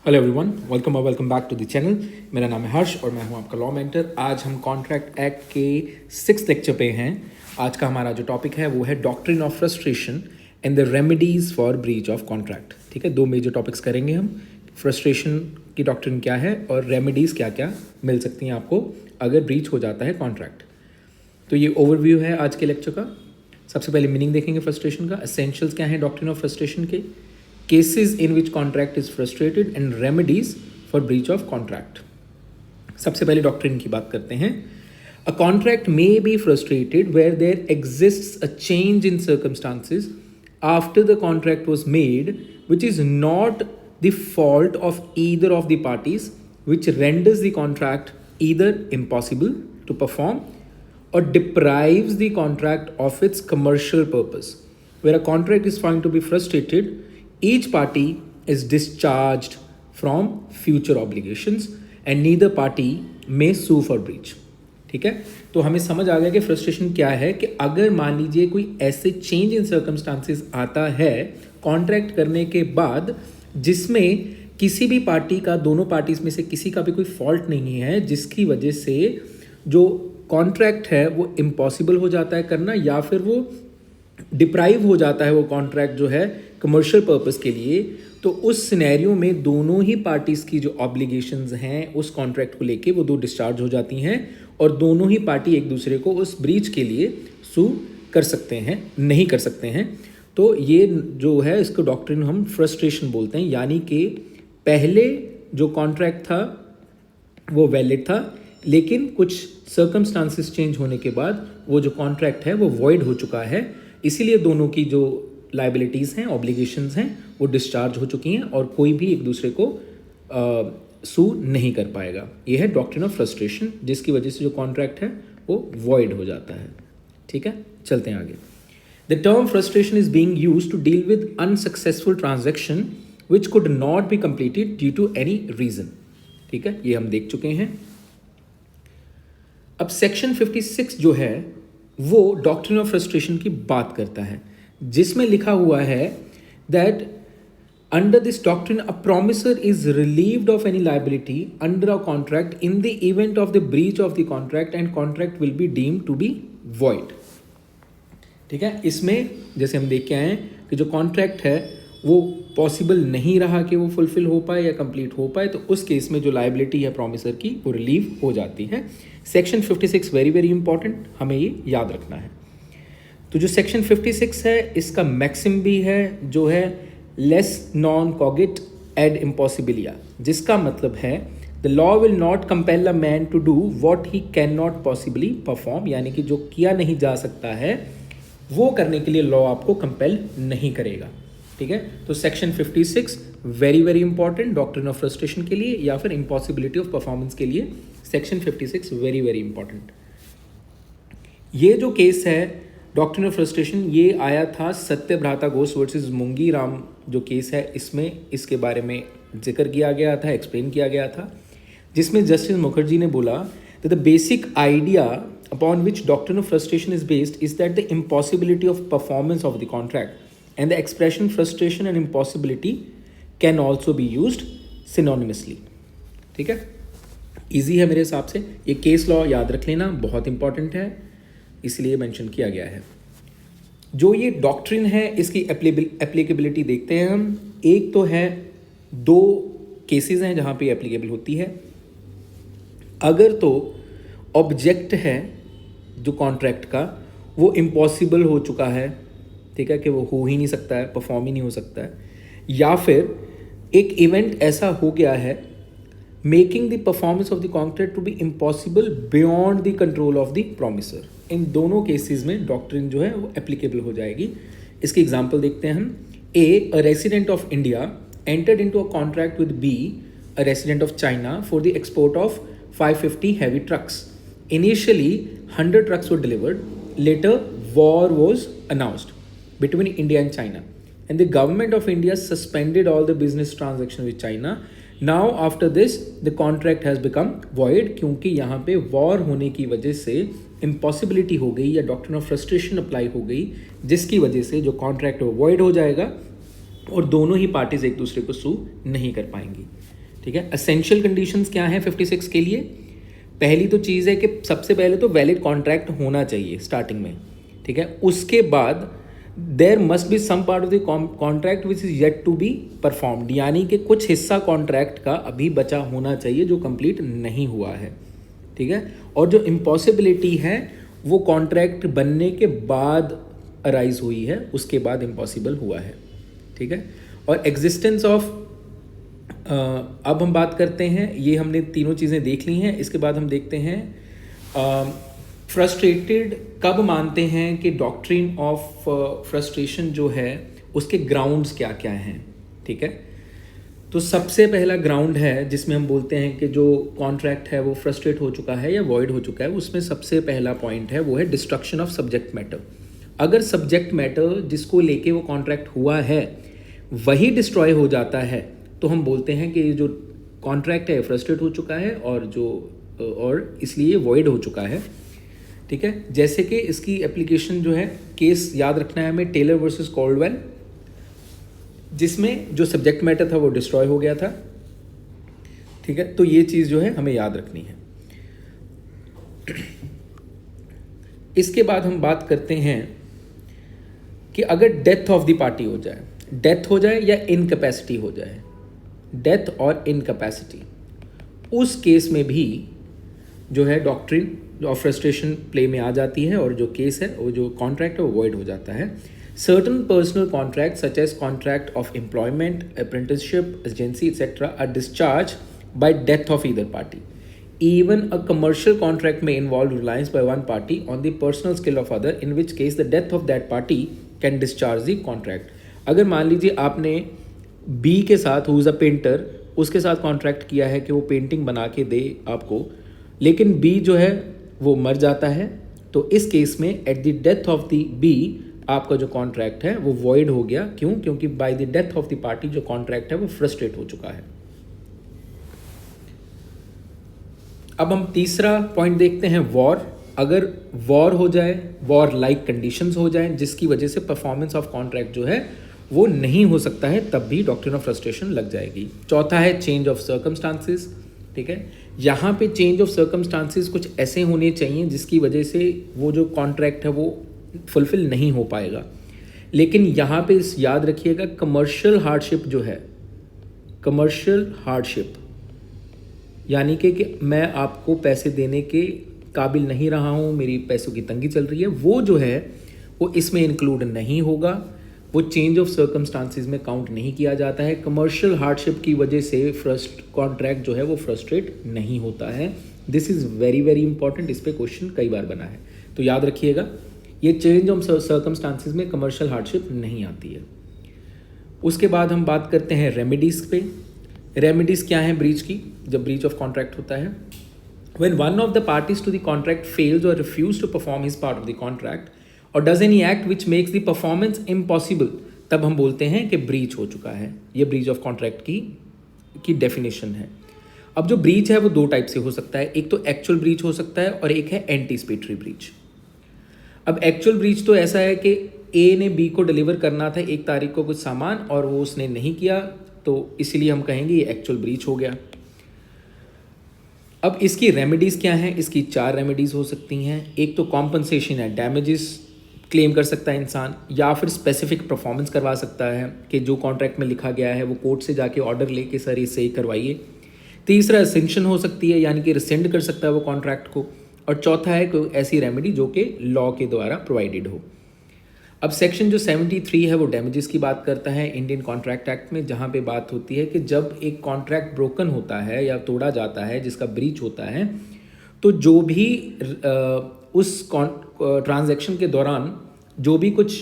Hello everyone, welcome और welcome back to the channel. मेरा नाम है हर्ष और मैं हूं आपका लॉ मेंटर। आज हम कॉन्ट्रैक्ट एक्ट के 6th लेक्चर पे हैं। आज का हमारा जो टॉपिक है वो है doctrine of frustration and the remedies for breach of contract. ठीक है, दो मेजर टॉपिक्स करेंगे हम। फ्रस्ट्रेशन की डॉक्ट्रिन क्या है और रेमेडीज़ क्या क्या मिल सकती हैं आपको अगर ब्रीच हो जाता है कॉन्ट्रैक्ट। तो ये ओवरव्यू है आज के लेक्चर का। सबसे पहले मीनिंग देखेंगे फ्रस्ट्रेशन का, एसेंशियल्स क्या है डॉक्ट्रिन ऑफ फ्रस्ट्रेशन के, cases in which contract is frustrated and remedies for breach of contract. सबसे पहले डॉक्ट्रिन की बात करते हैं। A contract may be frustrated where there exists a change in circumstances after the contract was made which is not the fault of either of the parties which renders the contract either impossible to perform or deprives the contract of its commercial purpose. Where a contract is found to be frustrated, each party is discharged from future obligations and neither party may sue for breach. ठीक है, तो हमें समझ आ गया कि frustration क्या है। कि अगर मान लीजिए कोई ऐसे चेंज इन सर्कमस्टांसेस आता है कॉन्ट्रैक्ट करने के बाद जिसमें किसी भी पार्टी का, दोनों पार्टीज में से किसी का भी कोई फॉल्ट नहीं है, जिसकी वजह से जो कॉन्ट्रैक्ट है वो इम्पॉसिबल हो जाता है करना, या फिर वो डिप्राइव हो जाता है वो कॉन्ट्रैक्ट जो है कमर्शियल पर्पस के लिए, तो उस सिनेरियो में दोनों ही पार्टीज़ की जो ऑब्लिगेशंस हैं उस कॉन्ट्रैक्ट को लेके वो दो डिस्चार्ज हो जाती हैं और दोनों ही पार्टी एक दूसरे को उस ब्रीच के लिए सू कर सकते हैं, नहीं कर सकते हैं। तो ये जो है इसको डॉक्ट्रिन हम फ्रस्ट्रेशन बोलते हैं। यानी कि पहले जो कॉन्ट्रैक्ट था वो वैलिड था, लेकिन कुछ सर्कमस्टांसेस चेंज होने के बाद वो जो कॉन्ट्रैक्ट है वो वॉइड हो चुका है, इसीलिए दोनों की जो लाइबिलिटीज़ हैं, ऑब्लिगेशंस हैं, वो डिस्चार्ज हो चुकी हैं और कोई भी एक दूसरे को सू नहीं कर पाएगा। ये है डॉक्ट्रिन ऑफ फ्रस्ट्रेशन, जिसकी वजह से जो कॉन्ट्रैक्ट है वो वॉइड हो जाता है। ठीक है, चलते हैं आगे। The term frustration is being used to deal with unsuccessful transaction which could not be completed due to any reason. ठीक है, ये हम देख चुके हैं। अब सेक्शन 56 जो है वो डॉक्ट्रिन ऑफ फ्रस्ट्रेशन की बात करता है, जिसमें लिखा हुआ है that under this doctrine a promisor is relieved of any liability under a contract in the event of the breach of the contract and contract will be deemed to be void. ठीक है, इसमें जैसे हम देख के आए हैं कि जो कॉन्ट्रैक्ट है वो पॉसिबल नहीं रहा कि वो फुलफिल हो पाए या कंप्लीट हो पाए, तो उस केस में जो लायबिलिटी है प्रॉमिसर की वो रिलीव हो जाती है। सेक्शन 56 वेरी वेरी इंपॉर्टेंट, हमें ये याद रखना है। तो जो सेक्शन 56 है इसका मैक्सिम भी है जो है लेस नॉन कॉगिट एड इम्पॉसिबिलिया, जिसका मतलब है the law will not compel a man to do what he can not possibly perform. यानी कि जो किया नहीं जा सकता है वो करने के लिए लॉ आपको कंपेल नहीं करेगा। ठीक है, तो section 56 very very important doctrine of frustration के लिए या फिर इम्पॉसिबिलिटी ऑफ परफॉर्मेंस के लिए। Section 56 very very important. ये जो केस है डॉक्ट्रिन ऑफ फ्रस्ट्रेशन, ये आया था सत्यभ्राता घोष वर्सेस मुंगी राम जो केस है, इसमें इसके बारे में जिक्र किया गया था, एक्सप्लेन किया गया था, जिसमें जस्टिस मुखर्जी ने बोला that the basic idea upon which doctrine of frustration is based is that the impossibility of performance of the contract and the expression frustration and impossibility can also be used synonymously। ठीक है, easy है मेरे हिसाब से। ये case law याद रख लेना, बहुत इंपॉर्टेंट है, इसलिए मेंशन किया गया है। जो ये डॉक्ट्रिन है इसकी एप्लीकेबिलिटी देखते हैं हम। एक तो है, दो केसेस हैं जहाँ पे एप्लीकेबल होती है। अगर तो ऑब्जेक्ट है जो कॉन्ट्रैक्ट का वो इम्पॉसिबल हो चुका है, ठीक है, कि वो हो ही नहीं सकता है, परफॉर्म ही नहीं हो सकता है, या फिर एक इवेंट ऐसा हो गया है making the performance of the contract to be impossible beyond the control of the promisor. इन दोनों केसेस में डॉक्ट्रिन जो है वो एप्लीकेबल हो जाएगी। इसकी एग्जांपल देखते हैं हम। A resident of India entered into a contract with B, a resident of China, for the export of 550 heavy trucks. Initially 100 trucks were delivered, later war was announced between India and China, and the government of India suspended all the business transactions with China. Now after this the contract has become void, क्योंकि यहाँ पे war होने की वजह से impossibility हो गई या डॉक्ट्रिन ऑफ फ्रस्ट्रेशन अप्लाई हो गई, जिसकी वजह से जो कॉन्ट्रैक्ट वो वॉइड हो जाएगा और दोनों ही पार्टीज एक दूसरे को सू नहीं कर पाएंगी। ठीक है, एसेंशियल कंडीशंस क्या हैं 56 के लिए? पहली तो चीज़ है कि सबसे पहले तो वैलिड कॉन्ट्रैक्ट होना चाहिए स्टार्टिंग में। ठीक है, उसके बाद there must be some part of the contract which is yet to be performed, यानी कि कुछ हिस्सा कॉन्ट्रैक्ट का अभी बचा होना चाहिए जो कंप्लीट नहीं हुआ है। ठीक है, और जो इम्पॉसिबिलिटी है वो कॉन्ट्रैक्ट बनने के बाद अराइज हुई है, उसके बाद इम्पॉसिबल हुआ है। ठीक है, और एग्जिस्टेंस ऑफ अब हम बात करते हैं, ये हमने तीनों चीज़ें देख ली हैं। इसके बाद हम देखते हैं फ्रस्ट्रेटेड कब मानते हैं कि डॉक्ट्रिन ऑफ फ्रस्ट्रेशन जो है उसके ग्राउंड्स क्या क्या हैं। ठीक है, तो सबसे पहला ग्राउंड है जिसमें हम बोलते हैं कि जो कॉन्ट्रैक्ट है वो फ्रस्ट्रेट हो चुका है या वॉइड हो चुका है, उसमें सबसे पहला पॉइंट है वो है डिस्ट्रक्शन ऑफ सब्जेक्ट मैटर। अगर सब्जेक्ट मैटर जिसको लेके वो कॉन्ट्रैक्ट हुआ है वही डिस्ट्रॉय हो जाता है तो हम बोलते हैं कि ये जो कॉन्ट्रैक्ट है फ्रस्ट्रेट हो चुका है और इसलिए वॉइड हो चुका है। ठीक है, जैसे कि इसकी एप्लीकेशन जो है, केस याद रखना है हमें, टेलर वर्सेस कॉल्डवेल, जिसमें जो सब्जेक्ट मैटर था वो डिस्ट्रॉय हो गया था। ठीक है, तो ये चीज़ जो है हमें याद रखनी है। इसके बाद हम बात करते हैं कि अगर डेथ ऑफ द पार्टी हो जाए, डेथ हो जाए या इनकैपेसिटी हो जाए, डेथ और इनकैपेसिटी, उस केस में भी जो है डॉक्ट्रिन ऑफ फ्रस्ट्रेशन प्ले में आ जाती है और जो केस है वो जो कॉन्ट्रैक्ट है वो वॉइड हो जाता है। Certain personal contract such as contract of employment, apprenticeship, agency etcetera are discharge by death of either party. Even a commercial contract may involve reliance by one party on the personal skill of other, in which case the death of that party can discharge the contract. अगर मान लीजिए आपने B के साथ, who is a painter, उसके साथ contract किया है कि वो पेंटिंग बना के दे आपको, लेकिन B जो है वो मर जाता है, तो इस केस में at the death of the B आपका जो कॉन्ट्रैक्ट है वो वॉइड हो गया। क्यों? क्योंकि by the death of the party जो कॉन्ट्रैक्ट है वो फ्रस्ट्रेट हो चुका है। अब हम तीसरा पॉइंट देखते हैं, वॉर। अगर वॉर हो जाए, वॉर लाइक कंडीशंस हो जाएं जिसकी वजह से परफॉर्मेंस ऑफ कॉन्ट्रैक्ट जो है वो नहीं हो सकता है, तब भी डॉक्ट्रिन ऑफ फ्रस्ट्रेशन लग जाएगी। चौथा है चेंज ऑफ सर्कमस्टांसिस। ठीक है, यहाँ पे चेंज ऑफ सर्कमस्टांसिस कुछ ऐसे होने चाहिए जिसकी वजह से वो जो कॉन्ट्रैक्ट है वो फुलफिल नहीं हो पाएगा। लेकिन यहाँ पे याद रखिएगा, कमर्शियल हार्डशिप जो है, कमर्शियल हार्डशिप यानी कि मैं आपको पैसे देने के काबिल नहीं रहा हूँ, मेरी पैसों की तंगी चल रही है, वो जो है वो इसमें इंक्लूड नहीं होगा, वो चेंज ऑफ सर्कमस्टांसिस में काउंट नहीं किया जाता है। कमर्शियल हार्डशिप की वजह से कॉन्ट्रैक्ट जो है वो फ्रस्ट्रेट नहीं होता है। This is very very important, इस पर क्वेश्चन कई बार बना है, तो याद रखिएगा ये चेंज ऑफ सर्कमस्टांसिस में कमर्शियल हार्डशिप नहीं आती है। उसके बाद हम बात करते हैं रेमेडीज़ पे। रेमेडीज़ क्या है ब्रीच की, जब ब्रीच ऑफ कॉन्ट्रैक्ट होता है? When one of the parties to the contract fails or refuses to perform his part of the contract or does any act which makes the performance impossible, तब हम बोलते हैं कि breach हो चुका है। ये ब्रीच ऑफ कॉन्ट्रैक्ट की डेफिनेशन है। अब जो ब्रीच है वो दो टाइप से हो सकता है, एक तो एक्चुअल ब्रीच हो सकता है और एक है एंटीसिपेटरी ब्रीच। अब एक्चुअल ब्रीच तो ऐसा है कि ए ने बी को डिलीवर करना था 1 तारीख को कुछ सामान और वो उसने नहीं किया, तो इसीलिए हम कहेंगे ये एक्चुअल ब्रीच हो गया। अब इसकी रेमेडीज़ क्या हैं? इसकी 4 रेमेडीज़ हो सकती हैं। एक तो कॉम्पनसेशन है, डैमेजेस क्लेम कर सकता है इंसान, या फिर स्पेसिफिक परफॉर्मेंस करवा सकता है कि जो कॉन्ट्रैक्ट में लिखा गया है वो कोर्ट से जाके ऑर्डर लेके सर इसे ही करवाइए। तीसरा एसेंशन हो सकती है, यानी कि रिसेंड कर सकता है वो कॉन्ट्रैक्ट को। और चौथा है कोई ऐसी रेमेडी जो कि लॉ के द्वारा प्रोवाइडेड हो। अब सेक्शन जो 73 है वो डैमेजेस की बात करता है इंडियन कॉन्ट्रैक्ट एक्ट में, जहाँ पे बात होती है कि जब एक कॉन्ट्रैक्ट ब्रोकन होता है या तोड़ा जाता है, जिसका ब्रीच होता है, तो जो भी उस ट्रांजैक्शन के दौरान जो भी कुछ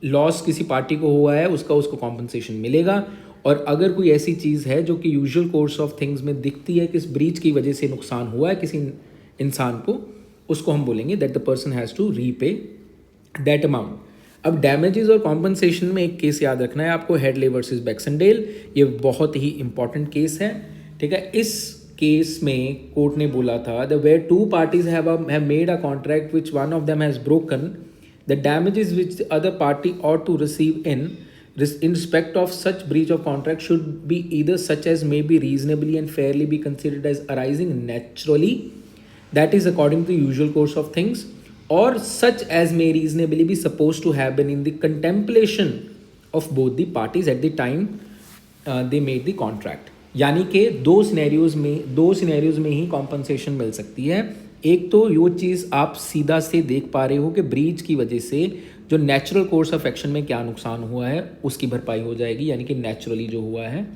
लॉस किसी पार्टी को हुआ है उसको कॉम्पनसेशन मिलेगा। और अगर कोई ऐसी चीज़ है जो कि यूजुअल कोर्स ऑफ थिंग्स में दिखती है कि इस ब्रीच की वजह से नुकसान हुआ है किसी इंसान को, उसको हम बोलेंगे that the person has to repay that amount. अब डैमेजेस और कॉम्पनसेशन में एक केस याद रखना है आपको, हेडले वर्सेस बैक्सनडेल। ये बहुत ही इंपॉर्टेंट केस है। ठीक है, इस केस में कोर्ट ने बोला था the where 2 parties have made a contract which one of them has broken, the damages which the other party ought to receive in in respect of such breach of contract should be either such as may be reasonably and fairly be considered as arising naturally, that is according to the usual course of things, or such as may reasonably be supposed to have been in the contemplation of both the parties at the time they made the contract. यानी कि दो scenarios में ही compensation मिल सकती है। एक तो यो चीज़ आप सीधा से देख पा रहे हो कि ब्रीच की वजह से जो नेचुरल कोर्स ऑफ एक्शन में क्या नुकसान हुआ है उसकी भरपाई हो जाएगी, यानी कि नेचुरली जो हुआ है।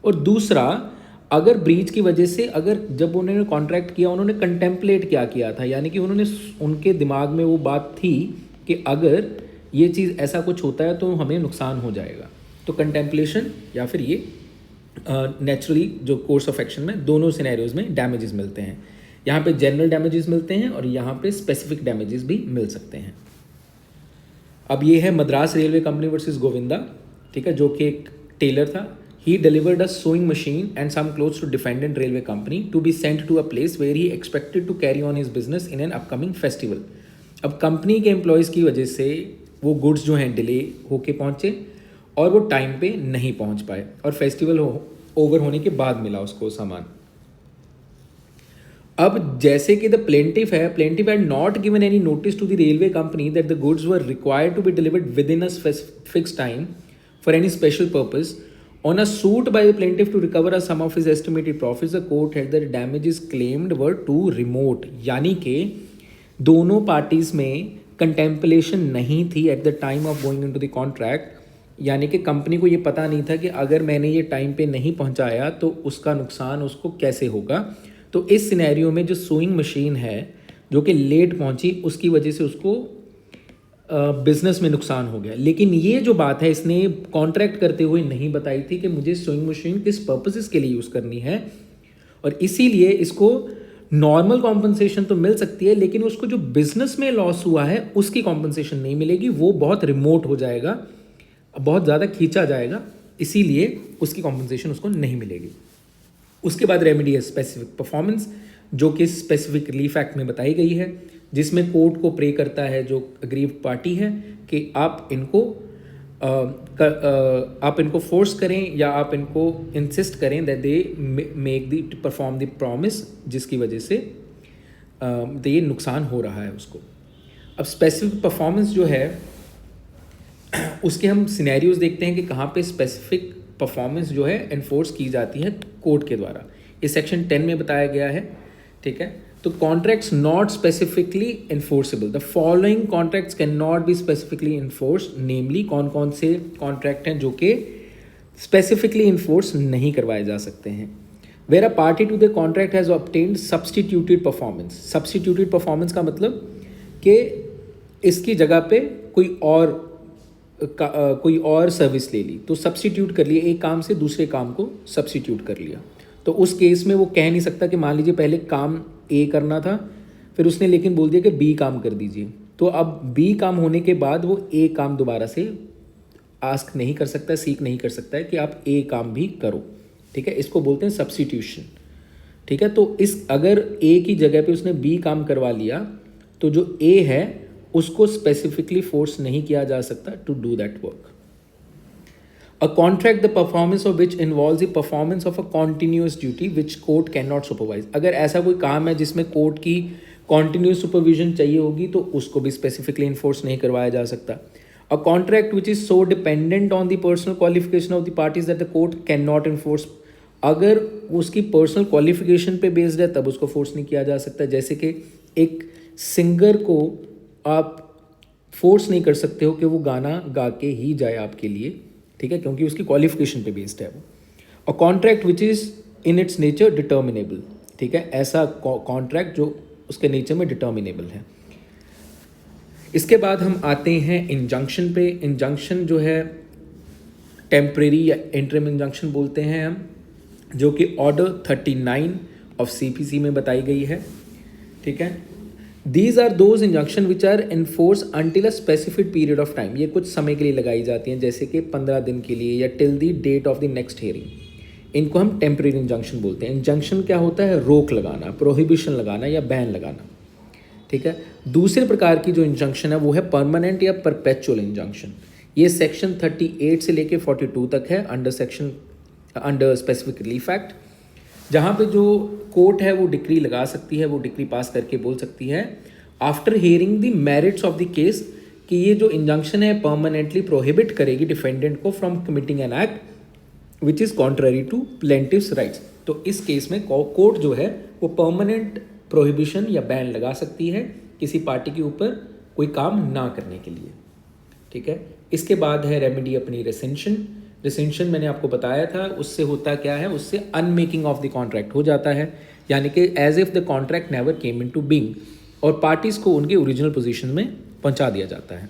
और दूसरा, अगर ब्रीच की वजह से, अगर जब उन्होंने कॉन्ट्रैक्ट किया उन्होंने कंटेम्पलेट क्या किया था, यानी कि उन्होंने, उनके दिमाग में वो बात थी कि अगर ये चीज़ ऐसा कुछ होता है तो हमें नुकसान हो जाएगा, तो कंटेम्पलेशन या फिर ये नेचुरली जो कोर्स ऑफ एक्शन में दोनों सिनेरियोज में डैमेजेस मिलते हैं। यहाँ पे जनरल डैमेजेस मिलते हैं और यहाँ पे स्पेसिफिक डैमेजेस भी मिल सकते हैं। अब ये है Madras railway company versus Govinda, ठीक है, जो कि एक टेलर था। He delivered a sewing machine and some clothes to defendant railway company to be sent to a place where he expected to carry on his business in an upcoming festival. अब company के employees की वजह से वो goods जो हैं delay होके पहुँचे और वो टाइम पे नहीं पहुँच पाए और फेस्टिवल ओवर होने के बाद मिला उसको सामान। अब जैसे कि the plaintiff had not given any notice to the railway company that the goods were required to be delivered within a fix time for any special purpose on a suit by the plaintiff to recover a sum of his estimated profits, the court had that damages claimed were too remote. यानी कि दोनों parties में contemplation नहीं थी at the time of going into the contract, यानी कि company को ये पता नहीं था कि अगर मैंने ये टाइम पे नहीं पहुंचाया तो उसका नुकसान उसको कैसे होगा। तो इस सिनेरियो में जो सोइंग मशीन है जो कि लेट पहुंची उसकी वजह से उसको बिजनेस में नुकसान हो गया। लेकिन ये जो बात है इसने कॉन्ट्रैक्ट करते हुए नहीं बताई थी कि मुझे सोइंग मशीन किस पर्पसेस के लिए यूज़ करनी है, और इसीलिए इसको नॉर्मल कॉम्पनसेशन तो मिल सकती है लेकिन उसको जो बिजनेस में लॉस हुआ है उसकी कॉम्पनसेशन नहीं मिलेगी, वो बहुत रिमोट हो जाएगा, बहुत ज़्यादा खींचा जाएगा, इसीलिए उसकी कॉम्पनसेशन उसको नहीं मिलेगी। उसके बाद रेमेडी है स्पेसिफिक परफॉर्मेंस, जो कि स्पेसिफिक रिलीफ एक्ट में बताई गई है, जिसमें कोर्ट को प्रे करता है जो अग्रीव्ड पार्टी है कि आप इनको फोर्स करें या आप इनको इंसिस्ट करें that they make the perform the promise, जिसकी वजह से ये नुकसान हो रहा है उसको। अब स्पेसिफिक परफॉर्मेंस जो है उसके हम सिनेरियोज देखते हैं कि कहाँ पे स्पेसिफिक परफॉर्मेंस जो है एनफोर्स की जाती है कोर्ट के द्वारा। इस सेक्शन 10 में बताया गया है, ठीक है। तो contracts not specifically enforceable, the following contracts can not be specifically enforce, namely कौन कौन से कॉन्ट्रैक्ट हैं जो कि स्पेसिफिकली इन्फोर्स नहीं करवाए जा सकते हैं। Where a party to the contract has obtained substituted performance. Substituted performance का मतलब कि इसकी जगह पे कोई और सर्विस ले ली, तो सब्सटीट्यूट कर लिया, एक काम से दूसरे काम को सब्सटीट्यूट कर लिया। तो उस केस में वो कह नहीं सकता कि मान लीजिए पहले काम ए करना था फिर उसने लेकिन बोल दिया कि बी काम कर दीजिए, तो अब बी काम होने के बाद वो ए काम दोबारा से आस्क नहीं कर सकता, सीख नहीं कर सकता है कि आप ए काम भी करो, ठीक है। इसको बोलते हैं सब्सटीट्यूशन, ठीक है। तो इस अगर ए की जगह पे उसने बी काम करवा लिया तो जो ए है उसको स्पेसिफिकली फोर्स नहीं किया जा सकता to do that work. A contract the performance of which involves the performance of a continuous duty which court can not supervise. अगर ऐसा कोई काम है जिसमें कोर्ट की कॉन्टिन्यूस सुपरविजन चाहिए होगी तो उसको भी स्पेसिफिकली इन्फोर्स नहीं करवाया जा सकता। A contract which is so dependent on the personal qualification of the parties that the court can not enforce, अगर उसकी पर्सनल क्वालिफिकेशन पे बेस्ड है तब उसको फोर्स नहीं किया जा सकता। जैसे कि एक सिंगर को आप फोर्स नहीं कर सकते हो कि वो गाना गा के ही जाए आपके लिए, ठीक है, क्योंकि उसकी क्वालिफिकेशन पे बेस्ड है वो। और contract which is in its nature determinable, ठीक है, ऐसा कॉन्ट्रैक्ट जो उसके नेचर में डिटर्मिनेबल है। इसके बाद हम आते हैं इंजंक्शन पे। इंजंक्शन जो है टेम्परेरी या इंटरिम इंजंक्शन बोलते हैं हम, जो कि ऑर्डर 39 ऑफ CPC में बताई गई है, ठीक है। These are those injunction which are enforced until a specific period of time. ये कुछ समय के लिए लगाई जाती हैं, जैसे कि 15 दिन के लिए या till the date of the next hearing. इनको हम टेम्परेरी इंजंक्शन बोलते हैं। इंजंक्शन क्या होता है? रोक लगाना, प्रोहिबिशन लगाना या बैन लगाना, ठीक है। दूसरे प्रकार की जो इंजंक्शन है वो है परमानेंट या परपेचुअल इंजंक्शन। ये सेक्शन 38 से लेके 42 तक है अंडर स्पेसिफिक रिलीफ एक्ट, जहाँ पे जो कोर्ट है वो डिक्री लगा सकती है, वो डिक्री पास करके बोल सकती है after hearing the merits of the case कि ये जो इंजंक्शन है परमानेंटली प्रोहिबिट करेगी डिफेंडेंट को from committing an act which is contrary to plaintiff's rights. तो इस केस में कोर्ट जो है वो परमानेंट प्रोहिबिशन या बैन लगा सकती है किसी पार्टी के ऊपर कोई काम ना करने के लिए, ठीक है। इसके बाद है रेमेडी अपनी रेसेंशन। रेसेंशन मैंने आपको बताया था, उससे होता क्या है, उससे अनमेकिंग ऑफ द कॉन्ट्रैक्ट हो जाता है, यानी कि as if the contract never came into being, और पार्टीज़ को उनके ओरिजिनल पोजीशन में पहुंचा दिया जाता है।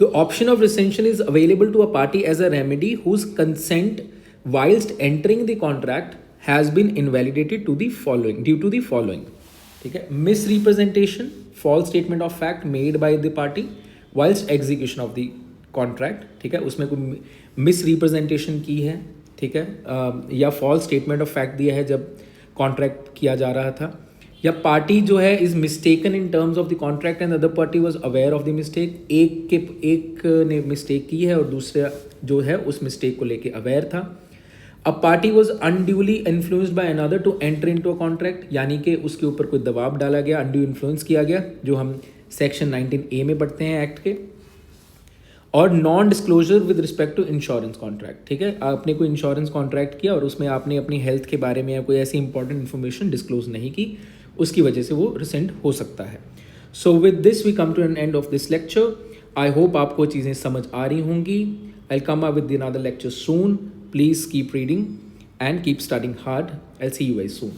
The option of recension is available to a party as a remedy whose consent whilst entering the contract has been invalidated due to the following, ठीक है। misrepresentation, false statement of fact made by the party whilst execution of the contract, ठीक है, उसमें कोई misrepresentation की है, ठीक है, या false statement of fact दिया है जब contract किया जा रहा था, या पार्टी जो है is mistaken in terms of the contract and other party was aware of the mistake, एक ने मिस्टेक की है और दूसरा जो है उस मिस्टेक को लेके अवेयर था। A party was unduly influenced by another to enter into a contract, यानी कि उसके ऊपर कोई दबाव डाला गया, अनड्यू इन्फ्लुएंस किया गया, जो हम सेक्शन 19A में पढ़ते हैं एक्ट के। और non disclosure with respect to insurance contract, ठीक है, आपने कोई इंश्योरेंस कॉन्ट्रैक्ट किया और उसमें आपने अपनी हेल्थ के बारे में या कोई ऐसी इंपॉर्टेंट इन्फॉर्मेशन डिस्क्लोज नहीं की, उसकी वजह से वो रिसेंट हो सकता है। So with this we come to an end of this lecture. I hope आपको चीज़ें समझ आ रही होंगी। I come up with another lecture soon. Please keep reading and keep studying hard. I see you guys soon.